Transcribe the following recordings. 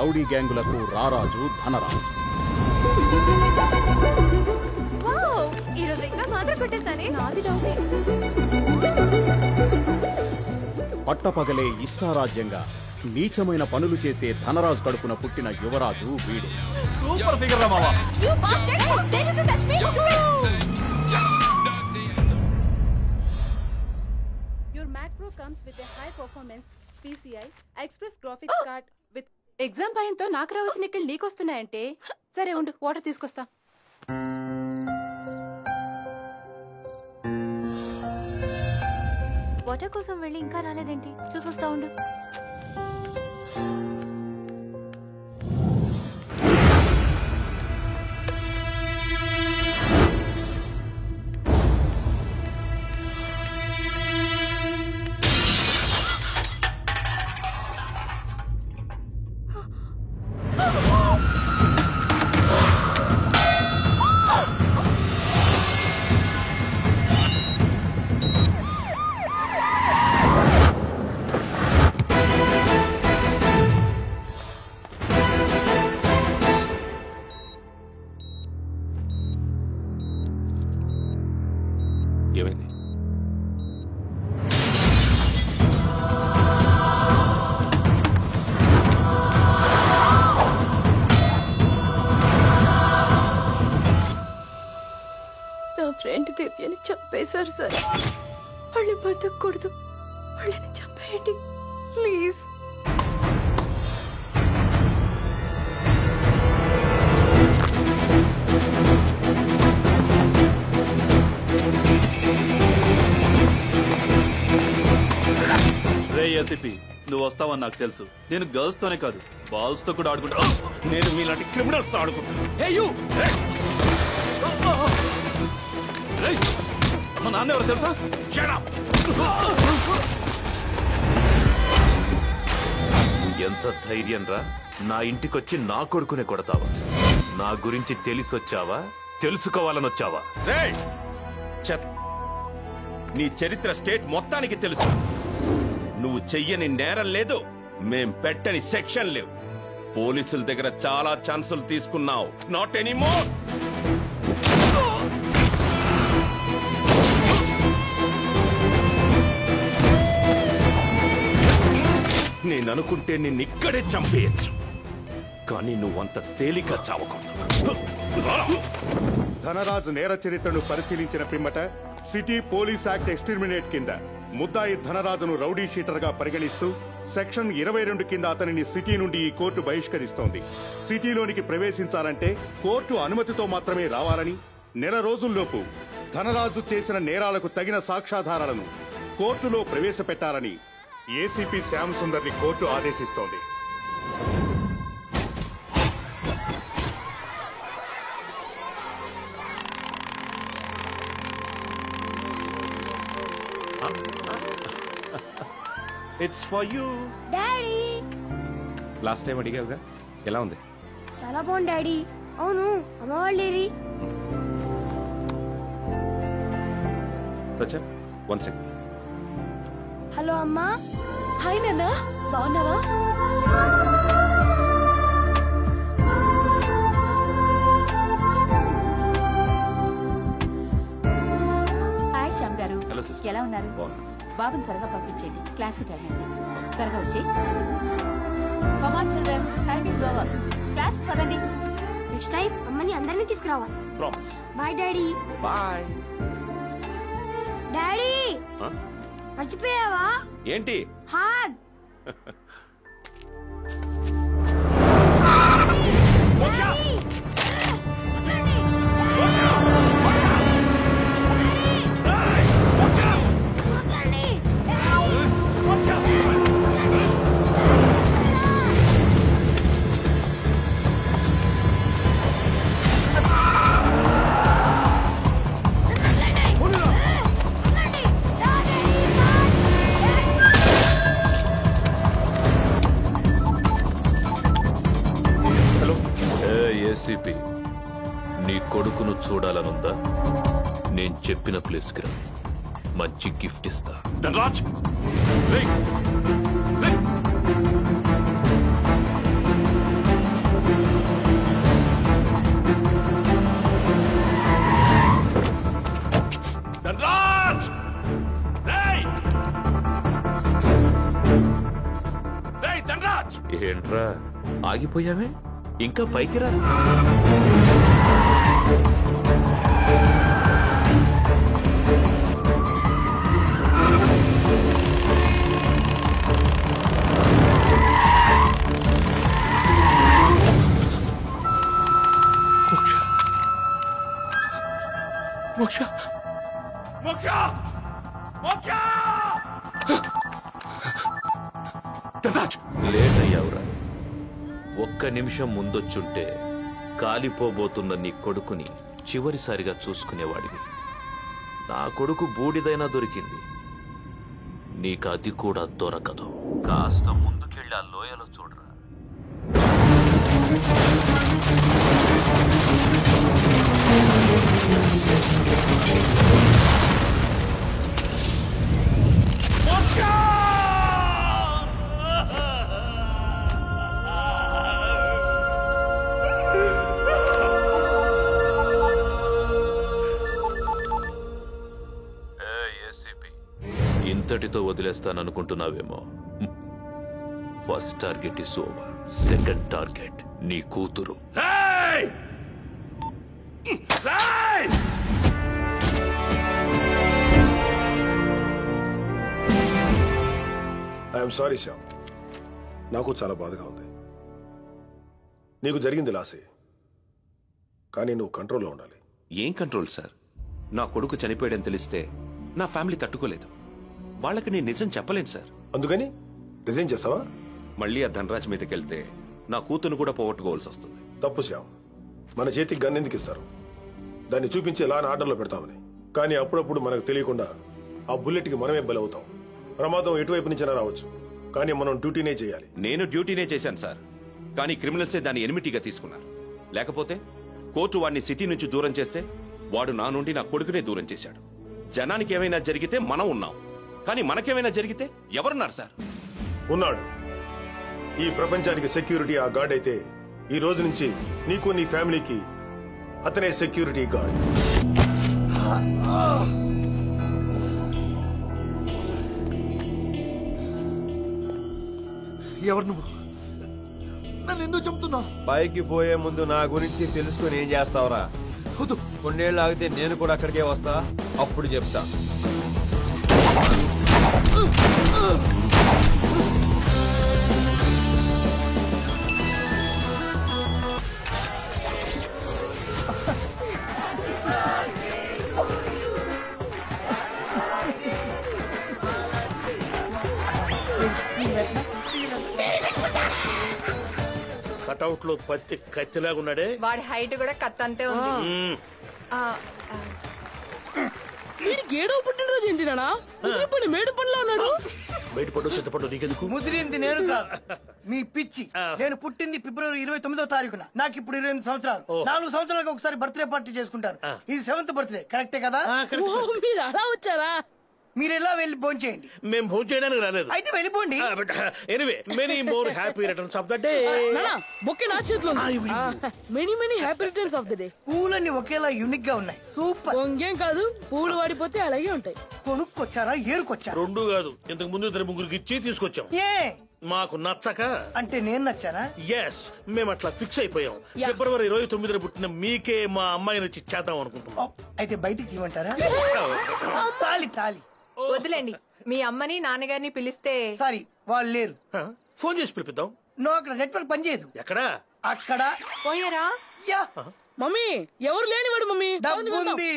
Rowdy గ్యాంగులకు రారాజు ధనరాజు. పట్టపగలే ఇష్టారాజ్యంగా నీచమైన పనులు చేసే ధనరాజు కడుపున పుట్టిన యువరాజు వీడే. సూపర్ ఫిగర్ రా మావా. Your Mac Pro comes with a high performance PCI Express graphics card with exam భయంతో నాకు రావాల్సిన ఎక్కలు నీకొస్తున్నాయంటే సరే ఉండు వాటర్ తీసుకొస్తా. వాటర్ కోసం వెళ్ళి ఇంకా రాలేదేంటి చూసొస్తా ఉండు. ఏమైంది? నా ఫ్రెండ్ దివ్యని చంపేశారు సార్. వాళ్ళు బతకూడదు, వాళ్ళని చంపేయండి ప్లీజ్. ఏసీపీ నువ్వు వస్తావని నాకు తెలుసు. నేను గర్ల్స్ తోనే కాదు బాల్స్ తో కూడా ఆడుకుంటా. నేను మీలాంటి క్రిమినల్స్ తో ఆడుకుంటాను. మా నాన్న ఎవరు తెలుసా? ఎంత ధైర్యం రా నా ఇంటికొచ్చి నా కొడుకునే కొడతావా? నా గురించి తెలిసొచ్చావా? తెలుసుకోవాలని వచ్చావా? నీ చరిత్ర స్టేట్ మొత్తానికి తెలుసు. నువ్వు చెయ్యని నేరం లేదు, మేం పెట్టని సెక్షన్ లేవు. పోలీసుల దగ్గర చాలా ఛాన్సులు తీసుకున్నావు. Not anymore. నేననుకుంటే నిన్నిక్కడే చంపేయచ్చు, కానీ నువ్వంత తేలిక చావకూడదు. ధనరాజు నేర చరిత్రను పరిశీలించిన పిమ్మట సిటీ పోలీస్ యాక్ట్ ఎక్స్టర్మినేట్ కింద ముద్దాయి ధనరాజును రౌడీ షీటర్ గా పరిగణిస్తూ సెక్షన్ 22 కింద అతనిని సిటీ నుండి ఈ కోర్టు బహిష్కరిస్తోంది. సిటీలోనికి ప్రవేశించాలంటే కోర్టు అనుమతితో మాత్రమే రావాలని, నెల రోజుల్లోపు ధనరాజు చేసిన నేరాలకు తగిన సాక్ష్యాధారాలను కోర్టులో ప్రవేశపెట్టాలని ఏసీపీ శ్యామ్ సుందర్ని కోర్టు ఆదేశిస్తోంది. It's for you daddy. Last time అడిగావుగా, ఎలా ఉంది? చాలా బాగుంది డాడీ. అవును అమ్మ వాళ్ళేరి? సచ్చా వన్ సెకండ్. హలో అమ్మా. హాయ్ నాన్న, బాగున్నావా? హాయ్ శ్యామ్ గారు, హలో సిస్టర్. ఎలా ఉన్నారు? బాబుని త్వరగా పంపించేయండి, క్లాస్ కి టైం అయింది. త్వరగా వచ్చి క్లాస్ పదండి. నెక్స్ట్ టైం అమ్మని అందరినీ తీసుకురావాలి. Promise. Bye daddy. Bye. Daddy మర్చిపోయావా? ఏంటి? హాగ్. ఏసీపీ నీ కొడుకును చూడాలనుందా? నేను చెప్పిన ప్లేస్కి రా, మంచి గిఫ్ట్ ఇస్తా. ధనరాజ్ ఏంట్రా ఆగిపోయావే? ఇంకా పైకి రా. మోక్ష మోక్ష మోక్ష లేట్ అయ్యావురా. ఒక్క నిమిషం ముందొచ్చుంటే కాలిపోబోతున్న నీ కొడుకుని చివరిసారిగా చూసుకునేవాడివి. నా కొడుకు బూడిదైనా దొరికింది, నీకు అది కూడా దొరకదు. కాస్త ముందుకెళ్ళి ఆ లోయలో చూడరా. ఇంతటితో వదిలేస్తాననుకుంటున్నావేమో. First target is over. Second target నీ కూతురు. ఐఎమ్ సారీ శ్యామ్, నాకు చాలా బాధగా ఉంది. నీకు జరిగింది లాసే, కానీ నువ్వు కంట్రోల్లో ఉండాలి. ఏం కంట్రోల్ సార్? నా కొడుకు చనిపోయాడని తెలిస్తే నా ఫ్యామిలీ తట్టుకోలేదు. వాళ్ళకి నేను నిజం చెప్పలేను సార్. అందుకని రిజైన్ చేస్తావా? మళ్ళీ ఆ ధనరాజ్ మీదకి వెళ్తే నా కూతురు కూడా పోగొట్టుకోవాల్సి వస్తుంది. తప్పు శ్యామ్, మన చేతికి గన్ ఎందుకు ఇస్తారు? దాన్ని చూపించి ఎలా ఆర్డర్లో పెడతామని. కానీ అప్పుడప్పుడు మనకు తెలియకుండా ఆ బుల్లెట్కి మనమే బలవుతాం. ప్రమాదం ఎటువైపు నుంచైనా రావచ్చు, కానీ మనం డ్యూటీనే చేయాలి. నేను డ్యూటీనే చేశాను సార్, కానీ క్రిమినల్సే దాన్ని ఎనిమిటీగా తీసుకున్నారు. లేకపోతే కోర్టు వాడిని సిటీ నుంచి దూరం చేస్తే వాడు నా నుండి నా కొడుకునే దూరం చేశాడు. జనానికి ఏమైనా జరిగితే మనం ఉన్నాం, కానీ మనకేమైనా జరిగితే ఎవరున్నారు సార్? ఉన్నాడు. ఈ ప్రపంచానికి సెక్యూరిటీ ఆ గార్డ్ అయితే ఈ రోజు నుంచి నీకు నీ ఫ్యామిలీకి అతనే సెక్యూరిటీ గార్డ్. ఎవరు నువ్వు? నన్ను ఎందుకు చెప్తున్నావు? పైకి పోయే ముందు నా గురించి తెలుసుకుని ఏం చేస్తావురా? కొన్నేళ్ళు ఆగితే నేను కూడా అక్కడికే వస్తా, అప్పుడు చెప్తా. కటౌట్ లో పత్తి కత్తిలాగా ఉన్నాడే. వాడి హైట్ కూడా కత్తంతే ఉంది. వీడికి ఏడో పుట్టినరోజు ఏంటి నానా? మేడు పనిలో ఉన్నాడు. బయట పడ్డు సిద్ధపడ్డు నీకెందుకు? ముదిరింది నేను కాదు, మీ పిచ్చి. నేను పుట్టింది ఫిబ్రవరి 29వ తారీఖున. నాకు ఇప్పుడు 28 సంవత్సరాలు. 4 సంవత్సరాలకు ఒకసారి బర్త్డే పార్టీ చేసుకుంటాను. ఇది 7th బర్త్డే, కరెక్టే కదా? మీరు అలా వచ్చారా? మీరు ఎలా వెళ్ళి భోజనం చేయండి. మేము భోజనం చేయడానికి రాలేదు. అయితే వెళ్ళిపోండి. Anyway many more happy returns of the day. Bouquet నా చేతిలో many many happy returns of the day. పూలన్నీ ఒకేలా యూనిక్ గా ఉన్నాయి. సూపర్. ఇంకేం కాదు, పూలు వాడిపోతే అలాగే ఉంటాయి. కొనుక్కొచ్చారా ఏరుకొచ్చారా? రెండు కాదు, ఇంతకు ముందు 2-3 ఇచ్చి తీసుకొచ్చాం. ఏ మాకు నచ్చక. అంటే నేను నచ్చానా? ఎస్, మేము అట్లా ఫిక్స్ అయిపోయాం. ఫిబ్రవరి 29న పుట్టిన మీకే మా అమ్మాయిని వచ్చి చేద్దాం అనుకుంటున్నాం. అయితే బయటికి ఇవ్వమంటారా? తాలి తాలి వదిలేండి. మీ అమ్మని నాన్నగారిని పిలిస్తే. సారీ, వాళ్ళు లేరు. ఫోన్ చేసి పిలిపిద్దాం. నువ్వు అక్కడ నెట్వర్క్ పనిచేయదు. ఎక్కడా? అక్కడ. పోయారా? యా. మమ్మీ ఎవరు లేనివాడు మమ్మీ. డబ్బు ఉంది.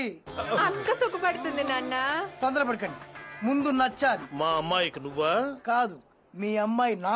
అక్క సుఖపడుతుంది నాన్న. తొందరపడకండి, ముందు నచ్చాలి. మా అమ్మాయికి నువ్వా? కాదు, మీ అమ్మాయి నాకు